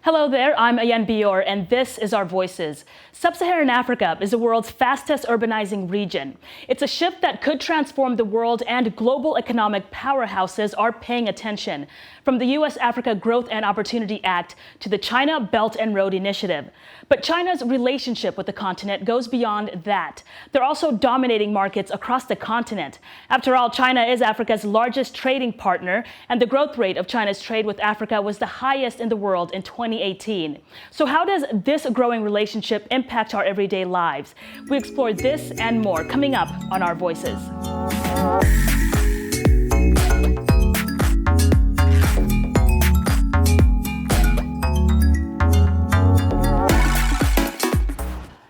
Hello there, I'm Ayen Bior, and this is Our Voices. Sub-Saharan Africa is the world's fastest urbanizing region. It's a shift that could transform the world, and global economic powerhouses are paying attention. From the U.S.-Africa Growth and Opportunity Act to the China Belt and Road Initiative. But China's relationship with the continent goes beyond that. They're also dominating markets across the continent. After all, China is Africa's largest trading partner, and the growth rate of China's trade with Africa was the highest in the world in 2018. So how does this growing relationship impact our everyday lives? We explore this and more coming up on Our Voices.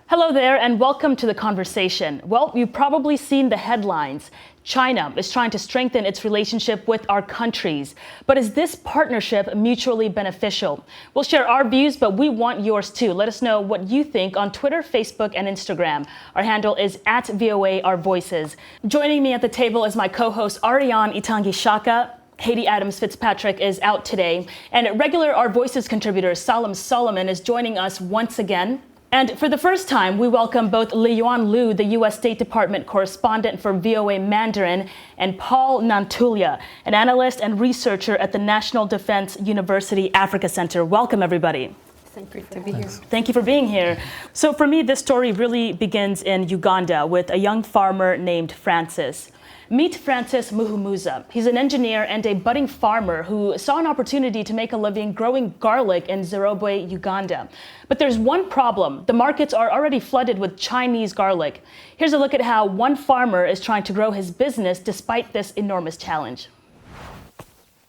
Hello there and welcome to the conversation. Well, you've probably seen the headlines. China is trying to strengthen its relationship with our countries. But is this partnership mutually beneficial? We'll share our views, but we want yours too. Let us know what you think on Twitter, Facebook, and Instagram. Our handle is @VOA Our Voices. Joining me at the table is my co-host Auriane Itangishaka. Haiti Adams Fitzpatrick is out today. And regular Our Voices contributor Salem Solomon is joining us once again. And for the first time, we welcome both Liyuan Lu, the U.S. State Department correspondent for VOA Mandarin, and Paul Nantulya, an analyst and researcher at the National Defense University Africa Center. Welcome, everybody. Thank you to be here. Thank you for being here. So for me, this story really begins in Uganda with a young farmer named Francis. Meet Francis Muhumuza. He's an engineer and a budding farmer who saw an opportunity to make a living growing garlic in Zerobwe, Uganda. But there's one problem. The markets are already flooded with Chinese garlic. Here's a look at how one farmer is trying to grow his business despite this enormous challenge.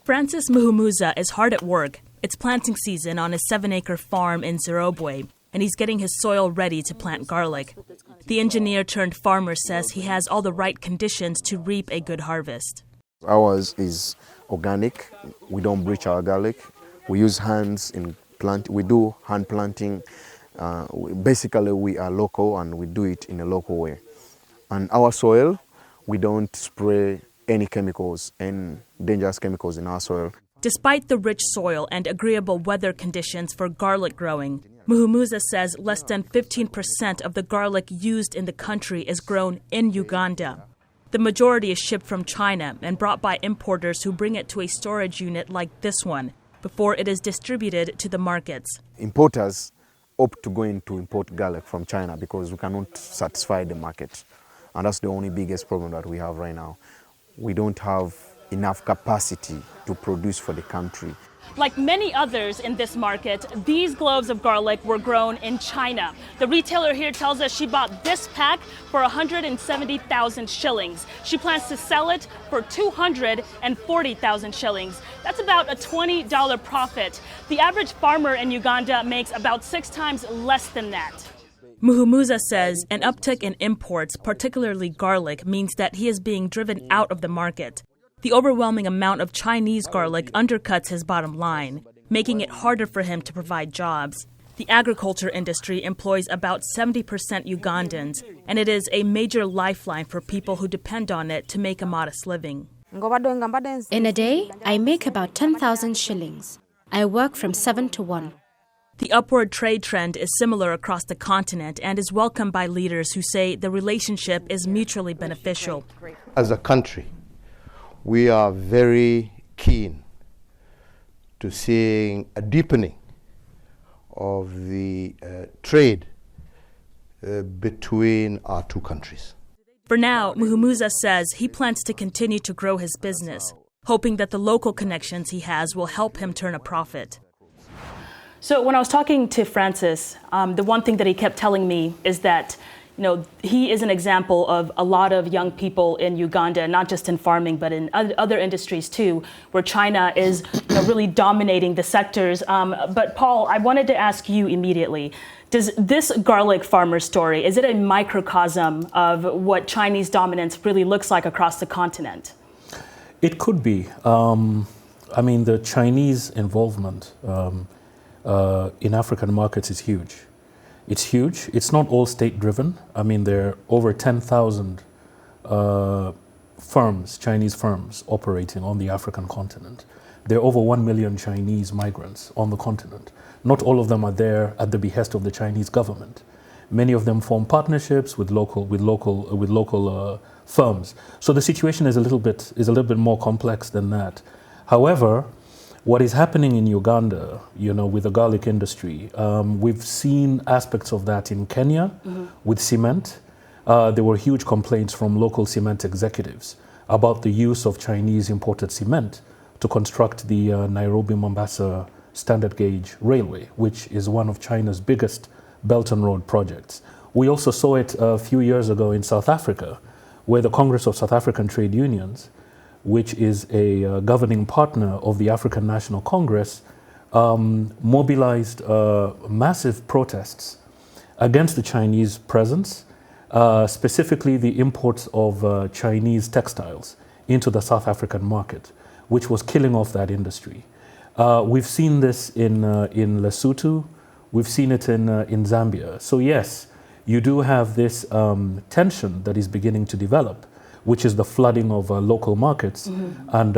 Francis Muhumuza is hard at work. It's planting season on a 7-acre farm in Zerobwe, and he's getting his soil ready to plant garlic. The engineer turned farmer says he has all the right conditions to reap a good harvest. Ours is organic. We don't bleach our garlic. We use hands in plant. We do hand planting. Basically, we are local and we do it in a local way. And our soil, we don't spray any chemicals and dangerous chemicals in our soil. Despite the rich soil and agreeable weather conditions for garlic growing, Muhumuza says less than 15% of the garlic used in the country is grown in Uganda. The majority is shipped from China and brought by importers who bring it to a storage unit like this one before it is distributed to the markets. Importers opt to go in to import garlic from China because we cannot satisfy the market. And that's the only biggest problem that we have right now. We don't have enough capacity to produce for the country. Like many others in this market, these cloves of garlic were grown in China. The retailer here tells us she bought this pack for 170,000 shillings. She plans to sell it for 240,000 shillings. That's about a $20 profit. The average farmer in Uganda makes about 6 times less than that. Muhumuza says an uptick in imports, particularly garlic, means that he is being driven out of the market. The overwhelming amount of Chinese garlic undercuts his bottom line, making it harder for him to provide jobs. The agriculture industry employs about 70% Ugandans, and it is a major lifeline for people who depend on it to make a modest living. In a day, I make about 10,000 shillings. I work from 7 to 1. The upward trade trend is similar across the continent and is welcomed by leaders who say the relationship is mutually beneficial. As a country, we are very keen to seeing a deepening of the trade between our two countries. For now, Muhumuza says he plans to continue to grow his business, hoping that the local connections he has will help him turn a profit. So when I was talking to Francis, the one thing that he kept telling me is that he is an example of a lot of young people in Uganda, not just in farming, but in other industries too, where China is really dominating the sectors. But Paul, I wanted to ask you immediately, does this garlic farmer story, is it a microcosm of what Chinese dominance really looks like across the continent? It could be. The Chinese involvement in African markets is huge. It's huge. It's not all state-driven. There are over 10,000 firms, Chinese firms, operating on the African continent. there are over 1 million Chinese migrants on the continent. Not all of them are there at the behest of the Chinese government. Many of them form partnerships with local firms. So the situation is a little bit more complex than that. However, what is happening in Uganda, with the garlic industry, we've seen aspects of that in Kenya with cement. There were huge complaints from local cement executives about the use of Chinese imported cement to construct the Nairobi-Mombasa standard gauge railway, which is one of China's biggest Belt and Road projects. We also saw it a few years ago in South Africa, where the Congress of South African Trade Unions, which is a governing partner of the African National Congress, mobilized massive protests against the Chinese presence, specifically the imports of Chinese textiles into the South African market, which was killing off that industry. We've seen this in Lesotho, we've seen it in Zambia. So yes, you do have this tension that is beginning to develop, which is the flooding of local markets and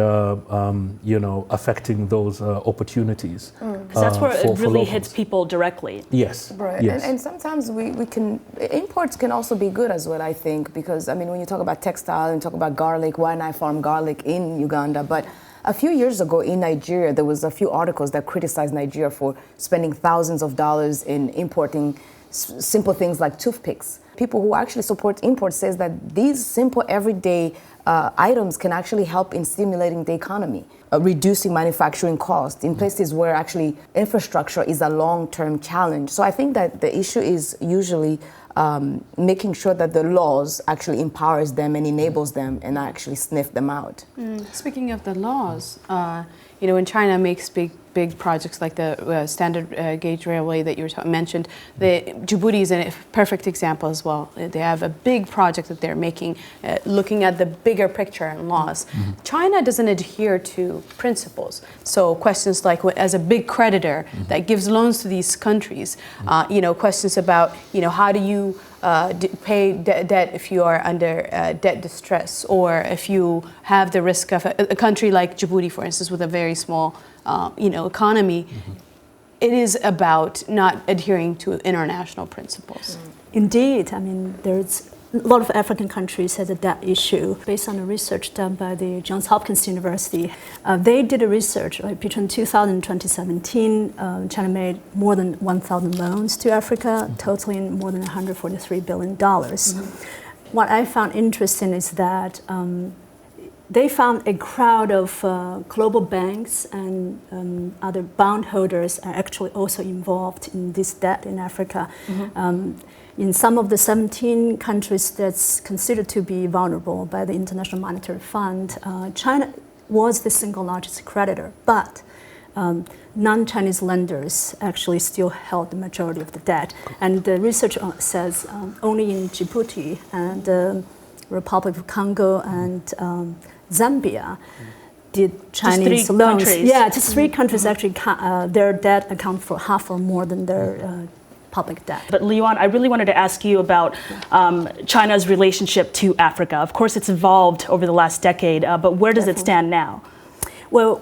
affecting those opportunities. Because that's where it really hits people directly. Yes. Right. Yes. And sometimes imports can also be good as well, I think, because when you talk about textile and talk about garlic, why not farm garlic in Uganda? But a few years ago in Nigeria, there was a few articles that criticized Nigeria for spending thousands of dollars in importing simple things like toothpicks. People who actually support imports says that these simple everyday items can actually help in stimulating the economy, reducing manufacturing costs in places where actually infrastructure is a long-term challenge. So I think that the issue is usually making sure that the laws actually empowers them and enables them and actually sniff them out. Speaking of the laws, when China makes big projects like the standard gauge railway that you mentioned, Djibouti is a perfect example as well. They have a big project that they're making, looking at the bigger picture and laws. China doesn't adhere to principles. So questions like, as a big creditor that gives loans to these countries, questions about, how do you pay debt if you are under debt distress, or if you have the risk of a country like Djibouti, for instance, with a very small economy. It is about not adhering to international principles. Indeed, there's a lot of African countries has a debt issue. Based on the research done by the Johns Hopkins University, they did a research between 2000 and 2017. China made more than 1,000 loans to Africa, totaling more than $143 billion. What I found interesting is that they found a crowd of global banks and other bondholders are actually also involved in this debt in Africa. In some of the 17 countries that's considered to be vulnerable by the International Monetary Fund, China was the single largest creditor, but non-Chinese lenders actually still held the majority of the debt. And the research says only in Djibouti and the Republic of Congo and Zambia did Chinese loans. Countries. Yeah, just three countries actually, their debt account for half or more than their public debt. But Liyuan, I really wanted to ask you about China's relationship to Africa. Of course, it's evolved over the last decade, but where does it stand now? Well,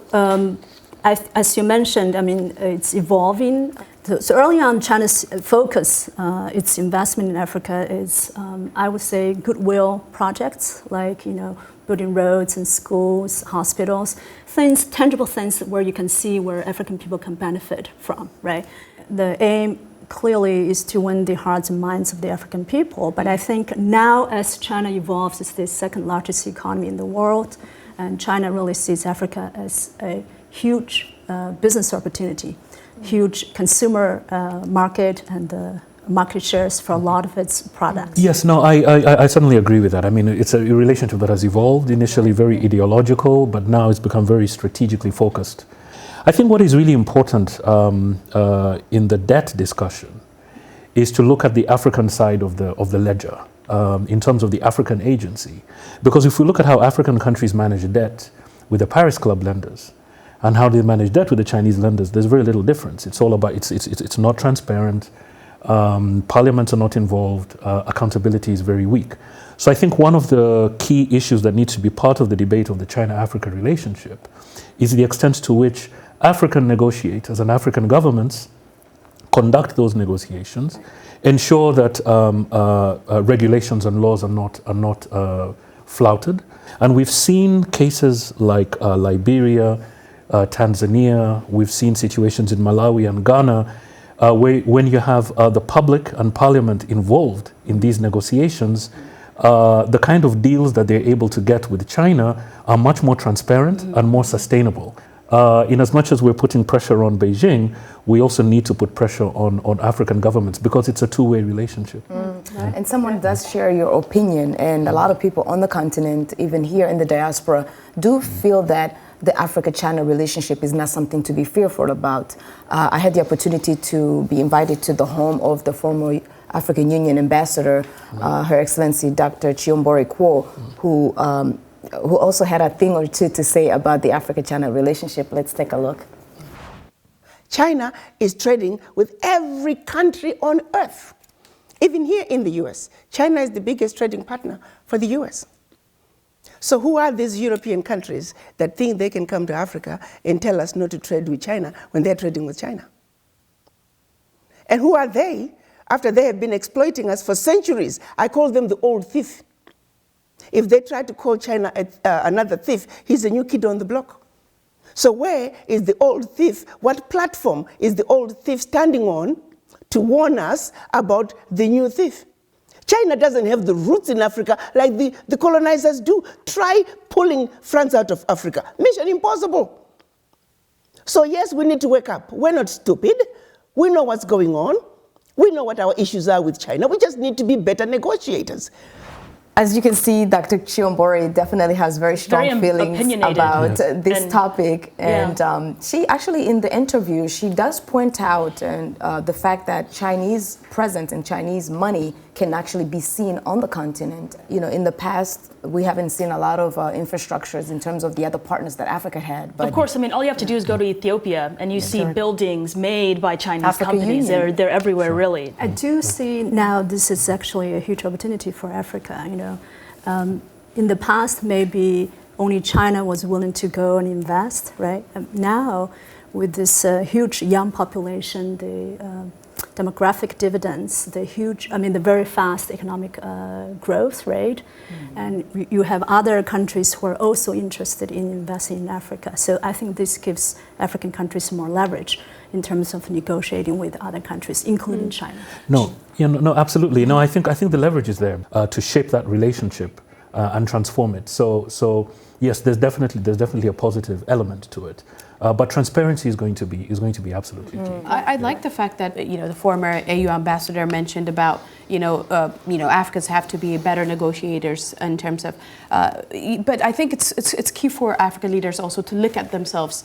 as you mentioned, it's evolving. So early on, China's focus, its investment in Africa is, I would say, goodwill projects like, building roads and schools, hospitals, things, tangible things where you can see where African people can benefit from, right? The aim clearly is to win the hearts and minds of the African people. But I think now as China evolves, it's the second largest economy in the world, and China really sees Africa as a huge business opportunity, huge consumer market and market shares for a lot of its products. Yes, no, I certainly agree with that. It's a relationship that has evolved, initially very ideological, but now it's become very strategically focused. I think what is really important in the debt discussion is to look at the African side of the ledger in terms of the African agency. Because if we look at how African countries manage debt with the Paris Club lenders and how they manage debt with the Chinese lenders, there's very little difference. It's all about, it's not transparent, parliaments are not involved, accountability is very weak. So I think one of the key issues that needs to be part of the debate of the China-Africa relationship is the extent to which African negotiators and African governments conduct those negotiations, ensure that regulations and laws are not flouted. And we've seen cases like Liberia, Tanzania, we've seen situations in Malawi and Ghana where when you have the public and parliament involved in these negotiations, the kind of deals that they're able to get with China are much more transparent and more sustainable. In as much as we're putting pressure on Beijing, we also need to put pressure on African governments because it's a two-way relationship. And someone does share your opinion, and a lot of people on the continent, even here in the diaspora, do feel that the Africa-China relationship is not something to be fearful about. I had the opportunity to be invited to the home of the former African Union ambassador, Her Excellency Dr. Chiombori Kwo, who also had a thing or two to say about the Africa-China relationship. Let's take a look. China is trading with every country on earth. Even here in the US, China is the biggest trading partner for the US. So who are these European countries that think they can come to Africa and tell us not to trade with China when they're trading with China? And who are they after they have been exploiting us for centuries? I call them the old thief. If they try to call China another thief, he's a new kid on the block. So where is the old thief? What platform is the old thief standing on to warn us about the new thief? China doesn't have the roots in Africa like the colonizers do. Try pulling France out of Africa. Mission impossible. So yes, we need to wake up. We're not stupid. We know what's going on. We know what our issues are with China. We just need to be better negotiators. As you can see, Dr. Chiombori definitely has very strong feelings about this topic. And she actually, in the interview, she does point out the fact that Chinese presence and Chinese money can actually be seen on the continent. You know, in the past, we haven't seen a lot of infrastructures in terms of the other partners that Africa had. But of course, I mean, all you have to do is go to Ethiopia and you see buildings made by Chinese companies. They're everywhere, really. I do see now this is actually a huge opportunity for Africa. You know, in the past, maybe only China was willing to go and invest, right? Now, with this huge young population, the demographic dividends, the very fast economic growth rate, and you have other countries who are also interested in investing in Africa. So I think this gives African countries more leverage in terms of negotiating with other countries, including China. No, absolutely. No, I think the leverage is there to shape that relationship and transform it. So yes, there's definitely a positive element to it. But transparency is going to be absolutely key. I like the fact that the former AU ambassador mentioned about Africans have to be better negotiators in terms of. But I think it's key for African leaders also to look at themselves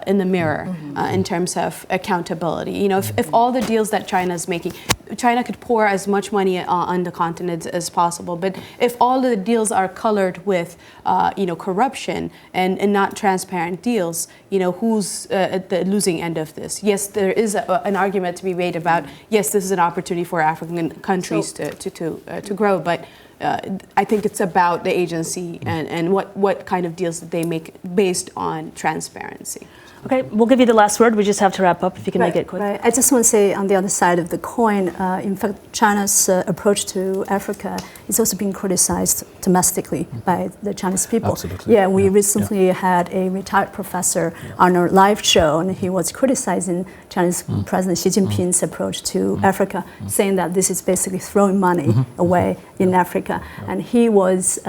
in the mirror in terms of accountability. You know, if all the deals that China is making, China could pour as much money on the continent as possible. But if all the deals are colored with corruption and not transparent deals, who's at the losing end of this? Yes, there is an argument to be made about, yes, this is an opportunity for African countries to grow, but I think it's about the agency and what kind of deals that they make based on transparency. Okay, we'll give you the last word. We just have to wrap up if you can make it quick. Right. I just want to say on the other side of the coin, in fact, China's approach to Africa is also being criticized domestically by the Chinese people. Absolutely. Yeah, we recently had a retired professor on our live show, and he was criticizing Chinese President Xi Jinping's approach to Africa, saying that this is basically throwing money away in Africa. And he was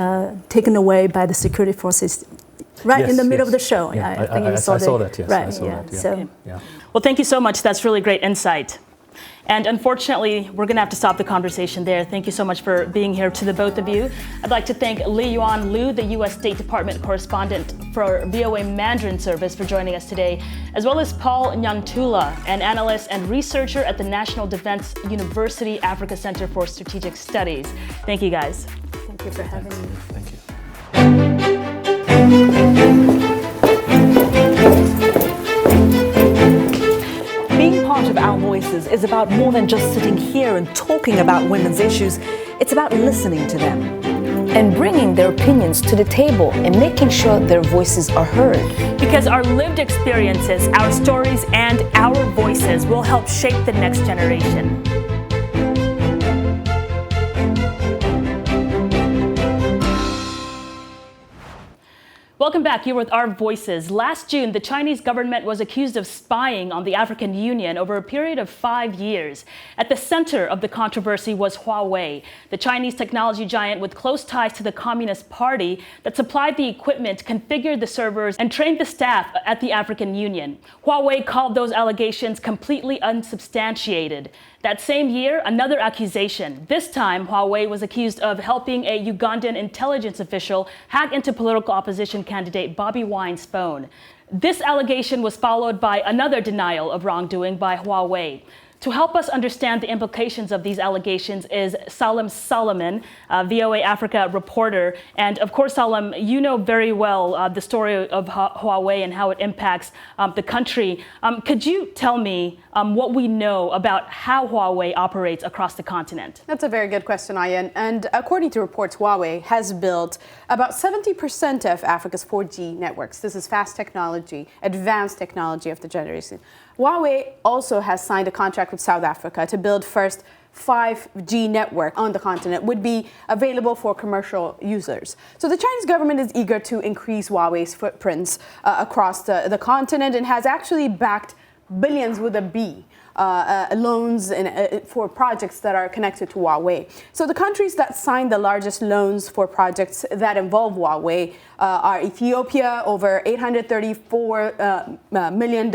taken away by the security forces in the middle of the show. Yeah. I think I saw that, yes. Right, I saw that, yeah. So. Yeah. Well, thank you so much. That's really great insight. And unfortunately, we're going to have to stop the conversation there. Thank you so much for being here to the both of you. I'd like to thank Liyuan Lu, the U.S. State Department correspondent for VOA Mandarin service, for joining us today, as well as Paul Nantulya, an analyst and researcher at the National Defense University Africa Center for Strategic Studies. Thank you, guys. Thank you for having me. Thank you. Being part of Our Voices is about more than just sitting here and talking about women's issues. It's about listening to them. and bringing their opinions to the table and making sure their voices are heard. Because our lived experiences, our stories, and our voices will help shape the next generation. Welcome back. You're with Our Voices. Last June, the Chinese government was accused of spying on the African Union over a period of 5 years. At the center of the controversy was Huawei, the Chinese technology giant with close ties to the Communist Party that supplied the equipment, configured the servers, and trained the staff at the African Union. Huawei called those allegations completely unsubstantiated. That same year, another accusation. This time, Huawei was accused of helping a Ugandan intelligence official hack into political opposition candidate Bobi Wine's phone. This allegation was followed by another denial of wrongdoing by Huawei. To help us understand the implications of these allegations is Salem Solomon, VOA Africa reporter. And of course, Salem, you know very well the story of Huawei and how it impacts the country. Could you tell me what we know about how Huawei operates across the continent? That's a very good question, Ayen. And according to reports, Huawei has built about 70% of Africa's 4G networks. This is fast technology, advanced technology of the generation. Huawei also has signed a contract with South Africa to build first 5G network on the continent, would be available for commercial users. So the Chinese government is eager to increase Huawei's footprints across the continent and has actually backed billions with a B. Loans for projects that are connected to Huawei. So the countries that signed the largest loans for projects that involve Huawei are Ethiopia, over $834 million,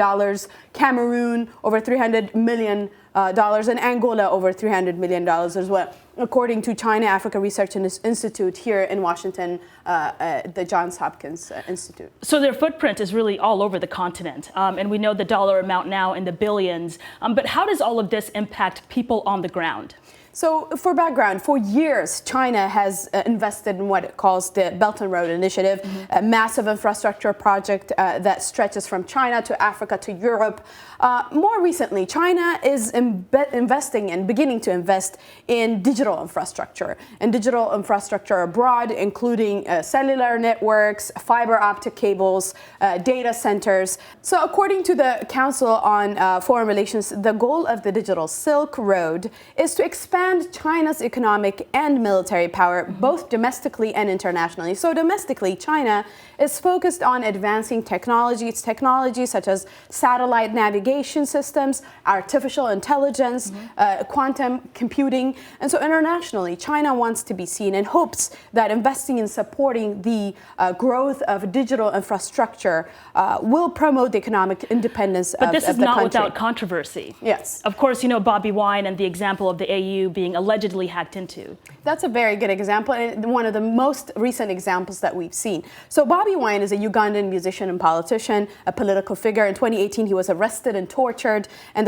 Cameroon, over $300 million, and Angola, over $300 million as well, according to China Africa Research Institute here in Washington, the Johns Hopkins Institute. So their footprint is really all over the continent, and we know the dollar amount now in the billions. But how does all of this impact people on the ground? So for background, for years, China has invested in what it calls the Belt and Road Initiative, a massive infrastructure project that stretches from China to Africa to Europe. More recently, China is investing and beginning to invest in digital infrastructure abroad, including cellular networks, fiber optic cables, data centers. So according to the Council on Foreign Relations, the goal of the Digital Silk Road is to expand China's economic and military power, both domestically and internationally. So domestically, China is focused on advancing technologies such as satellite navigation systems, artificial intelligence, quantum computing. And so internationally, China wants to be seen and hopes that investing in supporting the growth of digital infrastructure will promote the economic independence of the country. But this is not without controversy. Yes. Of course, you know Bobi Wine and the example of the AU being allegedly hacked into. That's a very good example, and one of the most recent examples that we've seen. So Bobi Wine is a Ugandan musician and politician, a political figure. In 2018, he was arrested and tortured at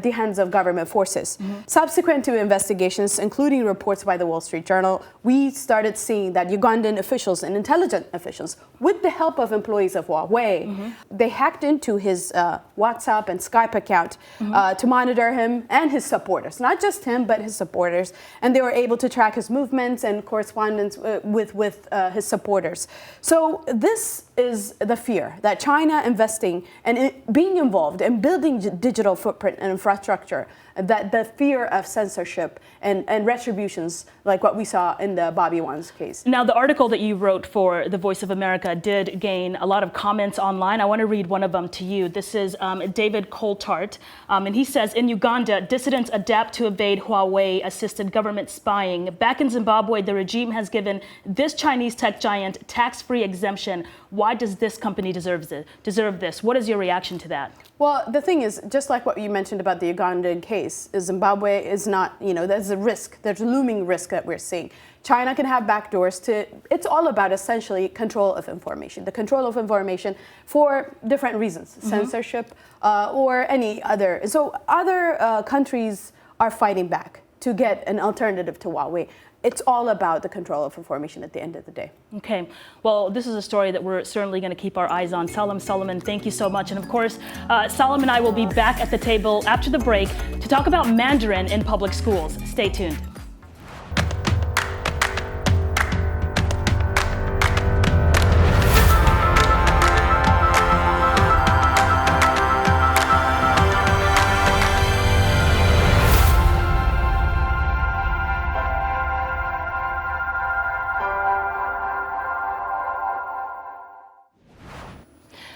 the hands of government forces. Subsequent to investigations, including reports by the Wall Street Journal, we started seeing that Ugandan officials and intelligence officials, with the help of employees of Huawei, they hacked into his WhatsApp and Skype account to monitor him and his supporters. Not just him, but his supporters. And they were able to track his movements and correspondence with his supporters. So this is the fear that China investing and being involved in building digital footprint and infrastructure, that the fear of censorship and retributions like what we saw in the Bobi Wine's case. Now, the article that you wrote for The Voice of America did gain a lot of comments online. I want to read one of them to you. This is David Coltart, and he says, in Uganda, dissidents adapt to evade Huawei-assisted government spying. Back in Zimbabwe, the regime has given this Chinese tech giant tax-free exemption. Why does this company deserve this? What is your reaction to that? Well, the thing is, just like what you mentioned about the Ugandan case, Zimbabwe is not, there's a risk, there's a looming risk that we're seeing. China can have backdoors to, it's all about essentially control of information, the control of information for different reasons, censorship or any other. So other countries are fighting back to get an alternative to Huawei. It's all about the control of information at the end of the day. Okay, well, this is a story that we're certainly going to keep our eyes on. Salem Solomon, thank you so much. And of course, Salem and I will be back at the table after the break to talk about Mandarin in public schools. Stay tuned.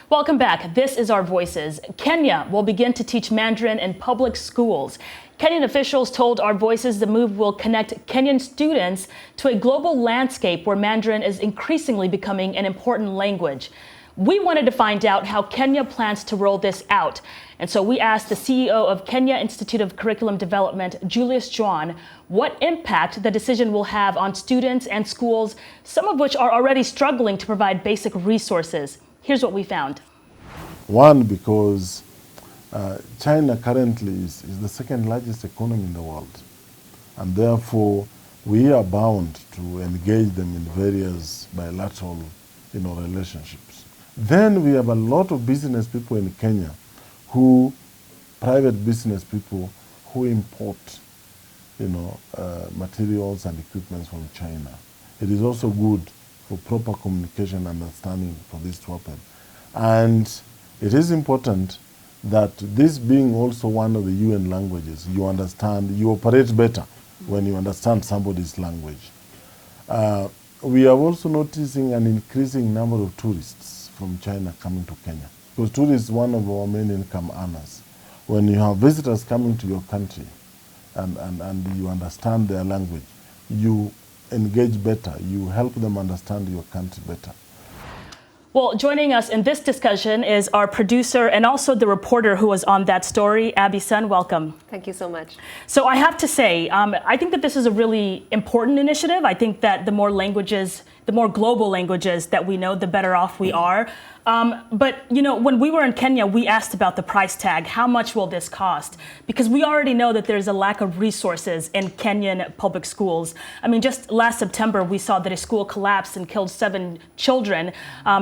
Welcome back. This is Our Voices. Kenya will begin to teach Mandarin in public schools. Kenyan officials told Our Voices the move will connect Kenyan students to a global landscape where Mandarin is increasingly becoming an important language. We wanted to find out how Kenya plans to roll this out. And so we asked the CEO of Kenya Institute of Curriculum Development, Julius Juan, what impact the decision will have on students and schools, some of which are already struggling to provide basic resources. Here's what we found. One, because China currently is the second largest economy in the world. And therefore, we are bound to engage them in various bilateral relationships. Then we have a lot of business people in Kenya private business people who import materials and equipment from China. It is also good for proper communication and understanding for this to happen. And it is important that this being also one of the UN languages, you understand, you operate better when you understand somebody's language. We are also noticing an increasing number of tourists from China coming to Kenya, because tourists is one of our main income earners. When you have visitors coming to your country and you understand their language, you engage better, you help them understand your country better. Well, joining us in this discussion is our producer and also the reporter who was on that story, Abby Sun. Welcome. Thank you so much. So I have to say, I think that this is a really important initiative. I think that the more languages, the more global languages that we know, the better off we are. But, when we were in Kenya, we asked about the price tag. How much will this cost? Because we already know that there's a lack of resources in Kenyan public schools. I mean, just last September, we saw that a school collapsed and killed 7 children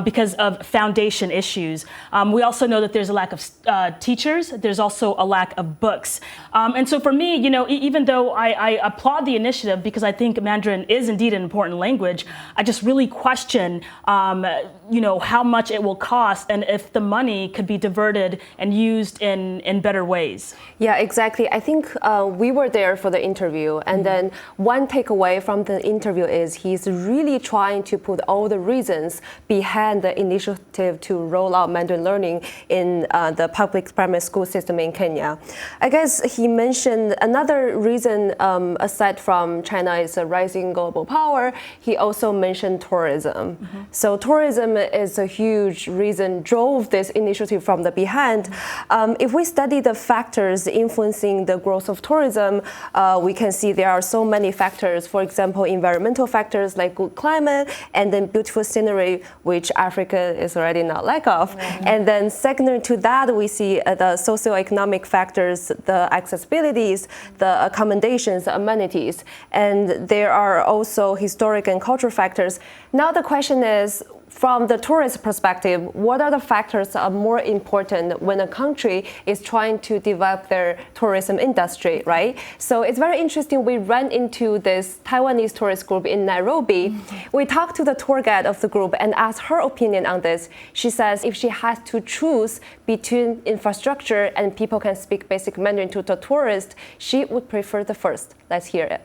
because of foundation issues. We also know that there's a lack of teachers. There's also a lack of books. And so for me, even though I applaud the initiative because I think Mandarin is indeed an important language, I just really question, how much it will cost and if the money could be diverted and used in better ways. Yeah, exactly. I think we were there for the interview, and then one takeaway from the interview is he's really trying to put all the reasons behind the initiative to roll out Mandarin learning in the public primary school system in Kenya. I guess he mentioned another reason aside from China is a rising global power. He also mentioned tourism. So tourism is a huge reason drove this initiative from the behind. If we study the factors influencing the growth of tourism, we can see there are so many factors. For example, environmental factors like good climate and then beautiful scenery, which Africa is already not lack of. And then secondary to that, we see the socioeconomic factors, the accessibilities, the accommodations, the amenities. And there are also historic and cultural factors. Now the question is, from the tourist perspective, what are the factors that are more important when a country is trying to develop their tourism industry, right? So it's very interesting. We ran into this Taiwanese tourist group in Nairobi. We talked to the tour guide of the group and asked her opinion on this. She says if she has to choose between infrastructure and people can speak basic Mandarin to the tourist, she would prefer the first. Let's hear it.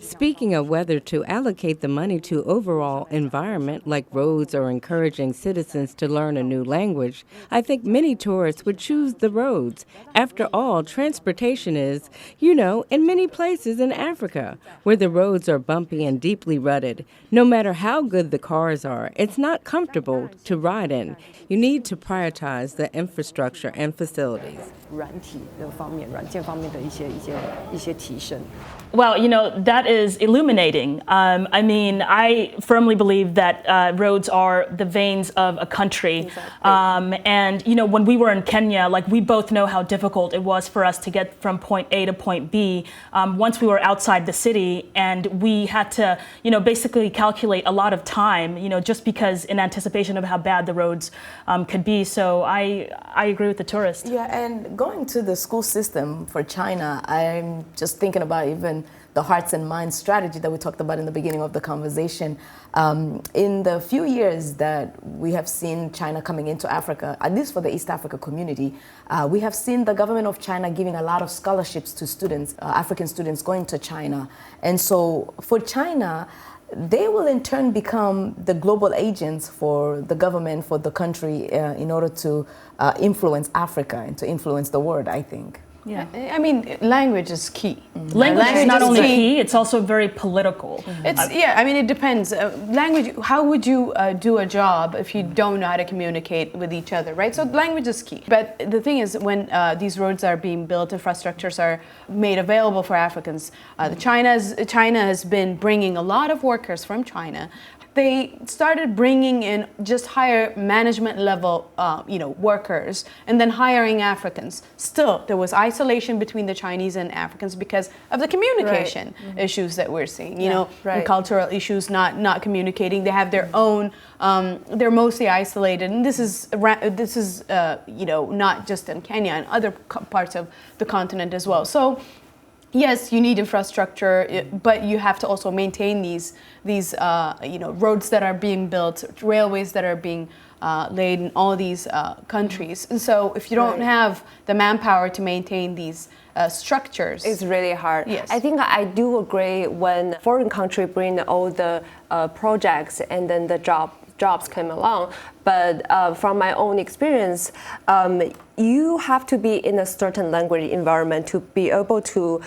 Speaking of whether to allocate the money to overall environment like roads or encouraging citizens to learn a new language, I think many tourists would choose the roads. After all, transportation is, in many places in Africa where the roads are bumpy and deeply rutted. No matter how good the cars are, it's not comfortable to ride in. You need to prioritize the infrastructure and facilities. Well, that is illuminating. I firmly believe that roads are the veins of a country. And, when we were in Kenya, we both know how difficult it was for us to get from point A to point B once we were outside the city. And we had to, basically calculate a lot of time, just because in anticipation of how bad the roads could be. So I agree with the tourist. Yeah, and going to the school system for China, I'm just thinking about even the hearts and minds strategy that we talked about in the beginning of the conversation. In the few years that we have seen China coming into Africa, at least for the East Africa community, we have seen the government of China giving a lot of scholarships to students, African students going to China. And so for China, they will in turn become the global agents for the government, for the country, in order to influence Africa and to influence the world, I think. Yeah, I mean, language is key. Language is not only key, it's also very political. Yeah, I mean, it depends. Language, how would you do a job if you don't know how to communicate with each other, right? So language is key. But the thing is, when these roads are being built, infrastructures are made available for Africans, China has been bringing a lot of workers from China. They started bringing in just higher management level, workers, and then hiring Africans. Still, there was isolation between the Chinese and Africans because of the communication issues that we're seeing. And cultural issues, not communicating. They have their own. They're mostly isolated, and this is not just in Kenya and other parts of the continent as well. So. Yes, you need infrastructure, but you have to also maintain these roads that are being built, railways that are being laid in all these countries. And so if you don't have the manpower to maintain these structures, it's really hard. Yes. I think I do agree when foreign country bring all the projects and then the jobs came along. But from my own experience, you have to be in a certain language environment to be able to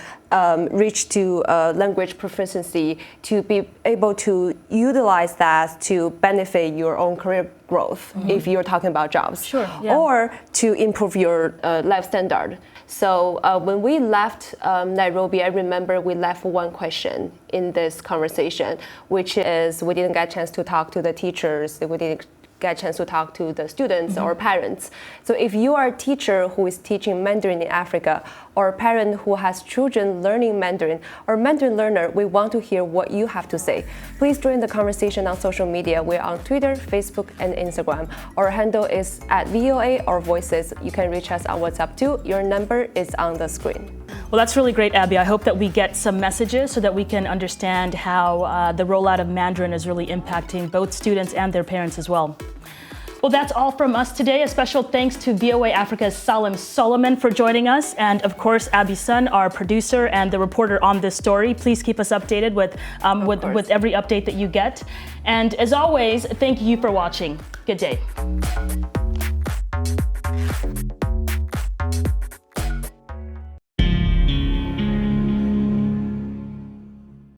reach to language proficiency, to be able to utilize that to benefit your own career growth, if you're talking about jobs, or to improve your life standard. So when we left Nairobi, I remember we left one question in this conversation, which is we didn't get a chance to talk to the teachers, we didn't get a chance to talk to the students or parents. So if you are a teacher who is teaching Mandarin in Africa, or a parent who has children learning Mandarin, or Mandarin learner, we want to hear what you have to say. Please join the conversation on social media. We're on Twitter, Facebook, and Instagram. Our handle is @VOA or Voices. You can reach us on WhatsApp too. Your number is on the screen. Well, that's really great, Abby. I hope that we get some messages so that we can understand how the rollout of Mandarin is really impacting both students and their parents as well. Well, that's all from us today. A special thanks to VOA Africa's Salem Solomon for joining us, and of course, Abby Sun, our producer and the reporter on this story. Please keep us updated with every update that you get. And as always, thank you for watching. Good day.